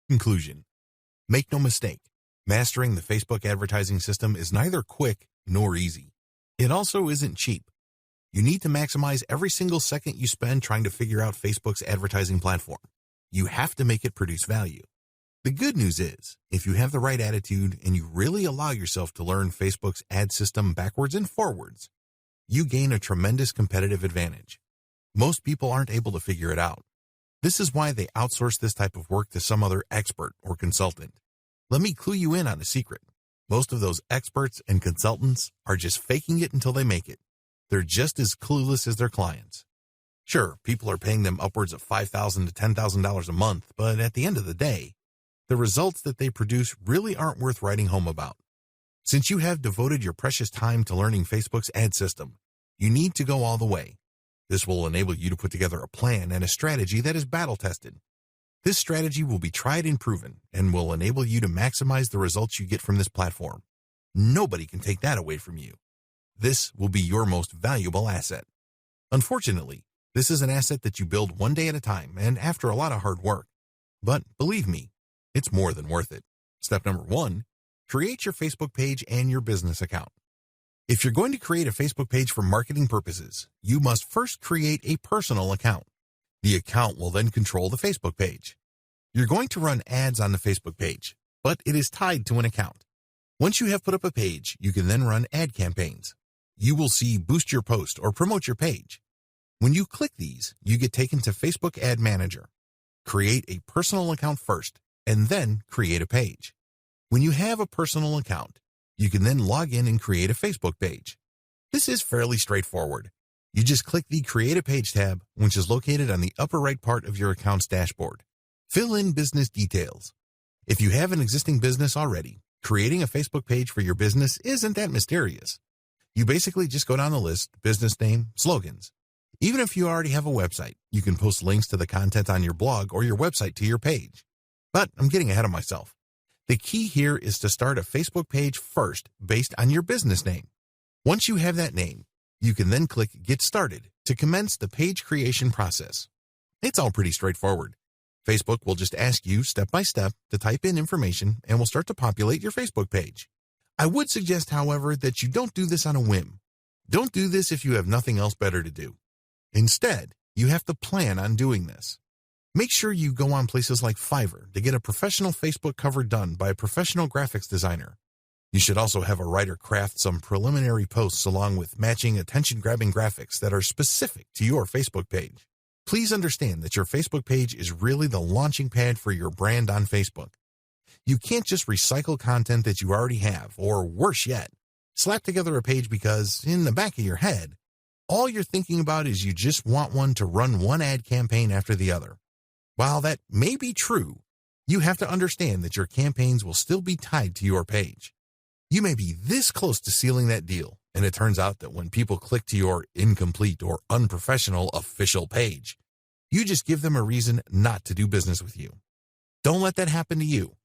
Conclusion. Make no mistake, mastering the Facebook advertising system is neither quick nor easy. It also isn't cheap. You need to maximize every single second you spend trying to figure out Facebook's advertising platform. You have to make it produce value. The good news is, if you have the right attitude and you really allow yourself to learn Facebook's ad system backwards and forwards, you gain a tremendous competitive advantage. Most people aren't able to figure it out. This is why they outsource this type of work to some other expert or consultant. Let me clue you in on a secret. Most of those experts and consultants are just faking it until they make it. They're just as clueless as their clients. Sure, people are paying them upwards of $5,000 to $10,000 a month, but at the end of the day, the results that they produce really aren't worth writing home about. Since you have devoted your precious time to learning Facebook's ad system, you need to go all the way. This will enable you to put together a plan and a strategy that is battle-tested. This strategy will be tried and proven and will enable you to maximize the results you get from this platform. Nobody can take that away from you. This will be your most valuable asset. Unfortunately, this is an asset that you build one day at a time and after a lot of hard work. But believe me, it's more than worth it. Step number 1, create your Facebook page and your business account. If you're going to create a Facebook page for marketing purposes, you must first create a personal account. The account will then control the Facebook page. You're going to run ads on the Facebook page, but it is tied to an account. Once you have put up a page, you can then run ad campaigns. You will see Boost Your Post or Promote Your Page. When you click these, you get taken to Facebook Ad Manager. Create a personal account first, and then create a page. When you have a personal account, you can then log in and create a Facebook page. This is fairly straightforward. You just click the Create a Page tab, which is located on the upper right part of your account's dashboard. Fill in business details. If you have an existing business already, creating a Facebook page for your business isn't that mysterious. You basically just go down the list, business name, slogans. Even if you already have a website, you can post links to the content on your blog or your website to your page. But I'm getting ahead of myself. The key here is to start a Facebook page first based on your business name. Once you have that name, you can then click Get Started to commence the page creation process. It's all pretty straightforward. Facebook will just ask you step by step to type in information and will start to populate your Facebook page. I would suggest, however, that you don't do this on a whim. Don't do this if you have nothing else better to do. Instead, you have to plan on doing this. Make sure you go on places like Fiverr to get a professional Facebook cover done by a professional graphics designer. You should also have a writer craft some preliminary posts along with matching attention-grabbing graphics that are specific to your Facebook page. Please understand that your Facebook page is really the launching pad for your brand on Facebook. You can't just recycle content that you already have, or worse yet, slap together a page because, in the back of your head, all you're thinking about is you just want one to run one ad campaign after the other. While that may be true, you have to understand that your campaigns will still be tied to your page. You may be this close to sealing that deal, and it turns out that when people click to your incomplete or unprofessional official page, you just give them a reason not to do business with you. Don't let that happen to you.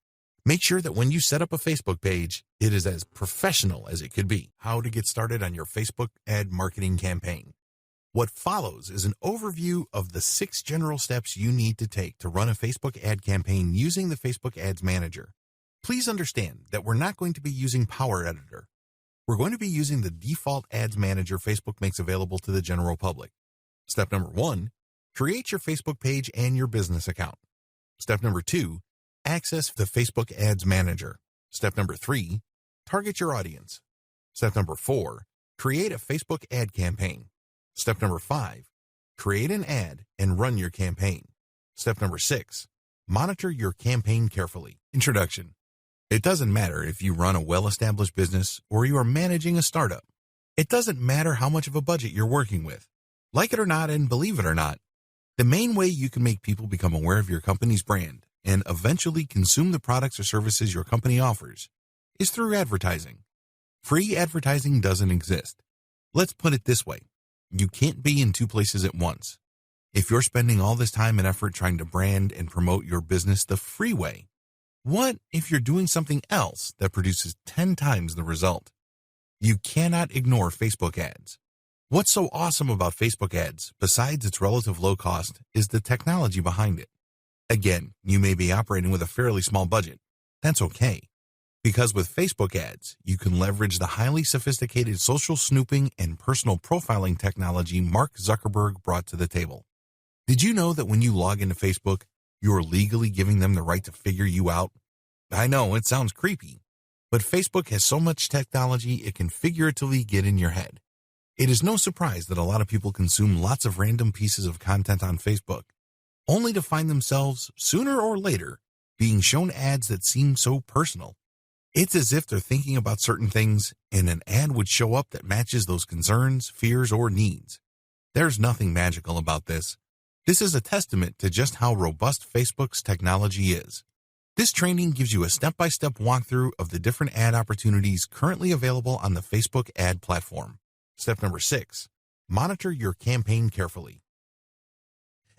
Make sure that when you set up a Facebook page, it is as professional as it could be. How to get started on your Facebook ad marketing campaign. What follows is an overview of the 6 general steps you need to take to run a Facebook ad campaign using the Facebook Ads Manager. Please understand that we're not going to be using Power Editor. We're going to be using the default Ads Manager Facebook makes available to the general public. Step number 1, create your Facebook page and your business account. Step number 2, access the Facebook Ads Manager. Step number 3, target your audience. Step number 4, create a Facebook ad campaign. Step number 5, create an ad and run your campaign. Step number 6, monitor your campaign carefully. Introduction. It doesn't matter if you run a well-established business or you are managing a startup. It doesn't matter how much of a budget you're working with. Like it or not, and believe it or not, the main way you can make people become aware of your company's brand and eventually consume the products or services your company offers is through advertising. Free advertising doesn't exist. Let's put it this way. You can't be in 2 places at once. If you're spending all this time and effort trying to brand and promote your business the free way, what if you're doing something else that produces 10 times the result? You cannot ignore Facebook ads. What's so awesome about Facebook ads, besides its relative low cost, is the technology behind it. Again, you may be operating with a fairly small budget. That's okay, because with Facebook ads, you can leverage the highly sophisticated social snooping and personal profiling technology Mark Zuckerberg brought to the table. Did you know that when you log into Facebook, you're legally giving them the right to figure you out? I know, it sounds creepy, but Facebook has so much technology it can figuratively get in your head. It is no surprise that a lot of people consume lots of random pieces of content on Facebook, only to find themselves, sooner or later, being shown ads that seem so personal. It's as if they're thinking about certain things, and an ad would show up that matches those concerns, fears, or needs. There's nothing magical about this. This is a testament to just how robust Facebook's technology is. This training gives you a step-by-step walkthrough of the different ad opportunities currently available on the Facebook ad platform. Step number 6, monitor your campaign carefully.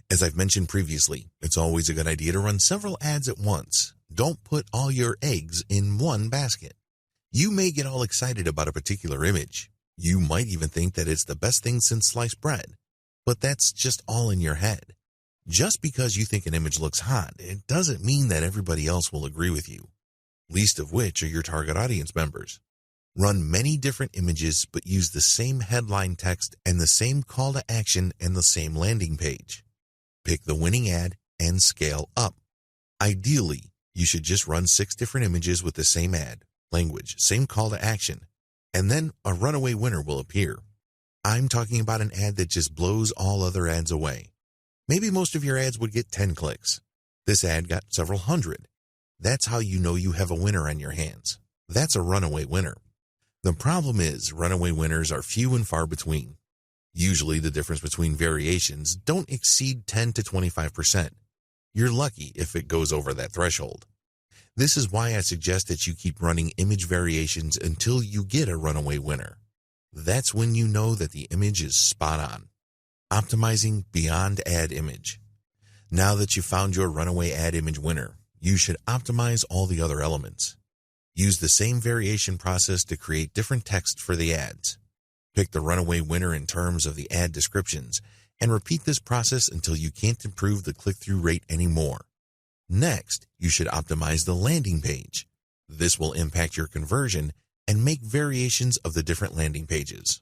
As I've mentioned previously, it's always a good idea to run several ads at once. Don't put all your eggs in one basket. You may get all excited about a particular image. You might even think that it's the best thing since sliced bread. But that's just all in your head. Just because you think an image looks hot, it doesn't mean that everybody else will agree with you, least of which are your target audience members. Run many different images, but use the same headline text and the same call to action and the same landing page. Pick the winning ad and scale up. Ideally, you should just run 6 different images with the same ad, language, same call to action, and then a runaway winner will appear. I'm talking about an ad that just blows all other ads away. Maybe most of your ads would get 10 clicks. This ad got several hundred. That's how you know you have a winner on your hands. That's a runaway winner. The problem is runaway winners are few and far between. Usually the difference between variations don't exceed 10 to 25%. You're lucky if it goes over that threshold. This is why I suggest that you keep running image variations until you get a runaway winner. That's when you know that the image is spot on. Optimizing beyond ad image. Now that you've found your runaway ad image winner, you should optimize all the other elements. Use the same variation process to create different text for the ads. Pick the runaway winner in terms of the ad descriptions, and repeat this process until you can't improve the click-through rate anymore. Next, you should optimize the landing page. This will impact your conversion and make variations of the different landing pages.